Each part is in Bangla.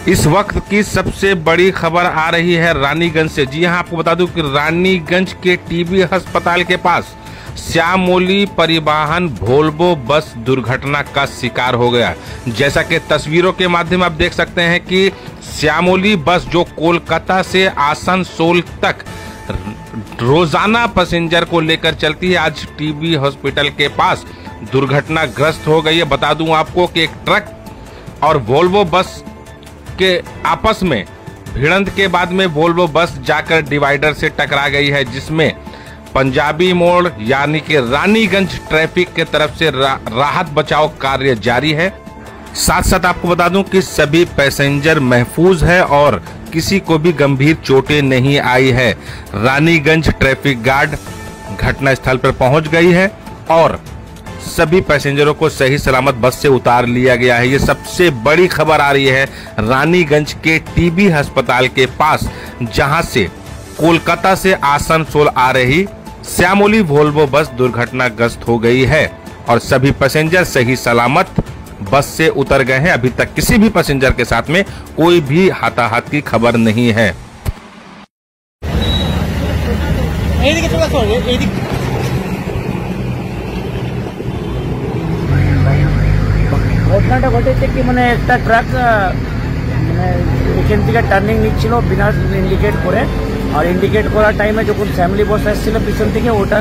इस वक्त की सबसे बड़ी खबर आ रही है रानीगंज से। जी हां, आपको बता दूं कि रानीगंज के टीबी अस्पताल के पास श्यामोली परिवहन वोल्वो बस दुर्घटना का शिकार हो गया। जैसा कि तस्वीरों के माध्यम आप देख सकते हैं कि श्यामोली बस जो कोलकाता से आसनसोल तक रोजाना पैसेंजर को लेकर चलती है, आज टीबी हॉस्पिटल के पास दुर्घटनाग्रस्त हो गई है। बता दूं आपको कि एक ट्रक और वोल्वो बस के आपस में भिड़ंत के बाद में वोल्वो बस जाकर डिवाइडर से टकरा गई है, जिसमें पंजाबी मोड़ यानी कि रानीगंज ट्रैफिक के तरफ से राहत बचाव कार्य जारी है। साथ साथ आपको बता दूं कि सभी पैसेंजर महफूज है और किसी को भी गंभीर चोटें नहीं आई है। रानीगंज ट्रैफिक गार्ड घटना स्थल पर पहुंच गई है और सभी पैसेंजरों को सही सलामत बस से उतार लिया गया है। ये सबसे बड़ी खबर आ रही है रानीगंज के टीबी अस्पताल के पास, जहां से कोलकाता से आसनसोल आ रही श्यामोली वोल्वो बस दुर्घटनाग्रस्त हो गई है और सभी पैसेंजर सही सलामत बस से उतर गए हैं। अभी तक किसी भी पैसेंजर के साथ में कोई भी हाथाहाथ की खबर नहीं है। ঘটনাটা ঘটেছে কি মানে একটা ট্রাক মানে এখান থেকে টার্নিং নিচ্ছিল বিনা ইন্ডিকেট করে, আর ইন্ডিকেট করার টাইমে যখন ফ্যামিলি বস আসছিল পিছন থেকে ওটা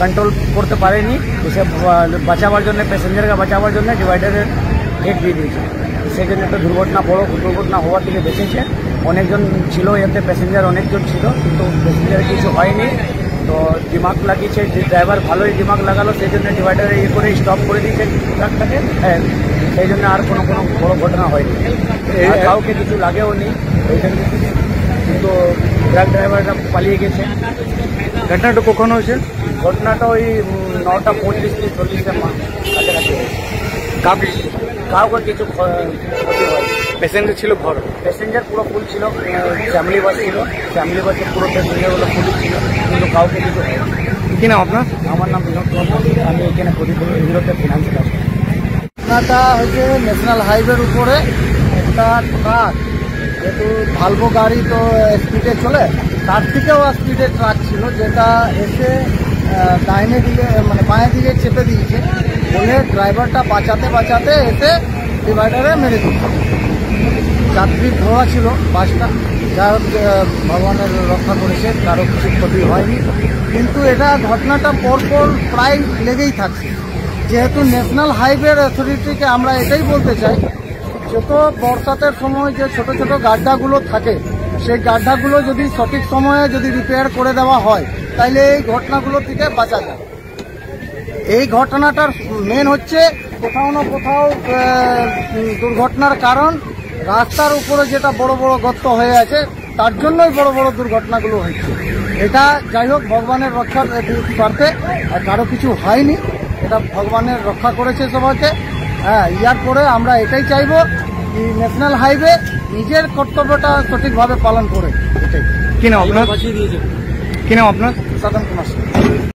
কন্ট্রোল করতে পারেনি, সে বাঁচাবার জন্য প্যাসেঞ্জারকে বাঁচাবার জন্য ডিভাইডারের হেড দিয়ে দিয়েছে। সেই জন্য একটা বড় দুর্ঘটনা হওয়ার থেকে বেঁচেছে। অনেকজন ছিল এতে, প্যাসেঞ্জার অনেকজন ছিল, কিন্তু প্যাসেঞ্জারের কিছু হয়নি। তো দিমাগ লাগিয়েছে, ড্রাইভার ভালোই দিমাগ লাগালো, সেই জন্য ডিভাইডারে ইয়ে করে স্টপ করে দিয়েছে ট্রাকটাকে। হ্যাঁ, সেই জন্য আর কোনো বড় ঘটনা হয়নি, কাউকে কিছু লাগেও নি, কিন্তু ট্রাক ড্রাইভারটা পালিয়ে গেছে। ঘটনাটা কখন হয়েছে? ঘটনাটা ওই 9টা 35-40-এর কাছাকাছি হয়েছে। কাউকে কিছু ক্ষতি হয়। প্যাসেঞ্জার ছিল ঘর, প্যাসেঞ্জার পুরো ফুল ছিল, ফ্যামিলি বাস ছিল, ফ্যামিলি বাসে পুরো প্যাসেঞ্জারগুলো ফুল ছিল, কিন্তু কাউকে কিছু হয়। কি নাম আপনার? আমার নাম বিনোদ কুমার, আমি এখানে হিরোতে ফিনান্সিয়াল আছি। ঘটনাটা হচ্ছে ন্যাশনাল হাইওয়ের উপরে একটা ট্রাক, যেহেতু ভালভো গাড়ি তো স্পিডে চলে, তার থেকেও স্পিডে ট্রাক ছিল, যেটা এসে ডাইনে দিকে মানে বাঁয়ে দিকে চেপে দিয়েছে বলে ড্রাইভারটা বাঁচাতে এসে ডিভাইডারে মেরে দিয়েছে। যাত্রী ধোয়া ছিল বাসটা, যা হোক ভগবানের রক্ষা করেছে, কারো কিছু ক্ষতি হয়নি। কিন্তু এটা ঘটনাটা পরপর প্রায় লেগেই থাকছে। যেহেতু ন্যাশনাল হাইওয়ে অথরিটিকে আমরা এটাই বলতে চাই, যত বর্ষাতের সময় যে ছোট ছোট গাড্ডাগুলো থাকে, সেই গাড্ডাগুলো যদি সঠিক সময়ে যদি রিপেয়ার করে দেওয়া হয়, তাহলে এই ঘটনাগুলো থেকে বাঁচা যায়। এই ঘটনাটার মেন হচ্ছে কোথাও না কোথাও দুর্ঘটনার কারণ রাস্তার উপরে যেটা বড় বড় গর্ত হয়ে আছে, তার জন্যই বড় বড় দুর্ঘটনাগুলো হচ্ছে। এটা যাই হোক ভগবানের রক্ষার স্বার্থে, আর কারো কিছু হয়নি, এটা ভগবানের রক্ষা করেছে সবাইকে। হ্যাঁ, ইয়ার পরে আমরা এটাই চাইবো যে ন্যাশনাল হাইওয়ে নিজের কর্তব্যটা সঠিকভাবে পালন করে। এটাই। কি নাম আপনার? সাধন কুমার।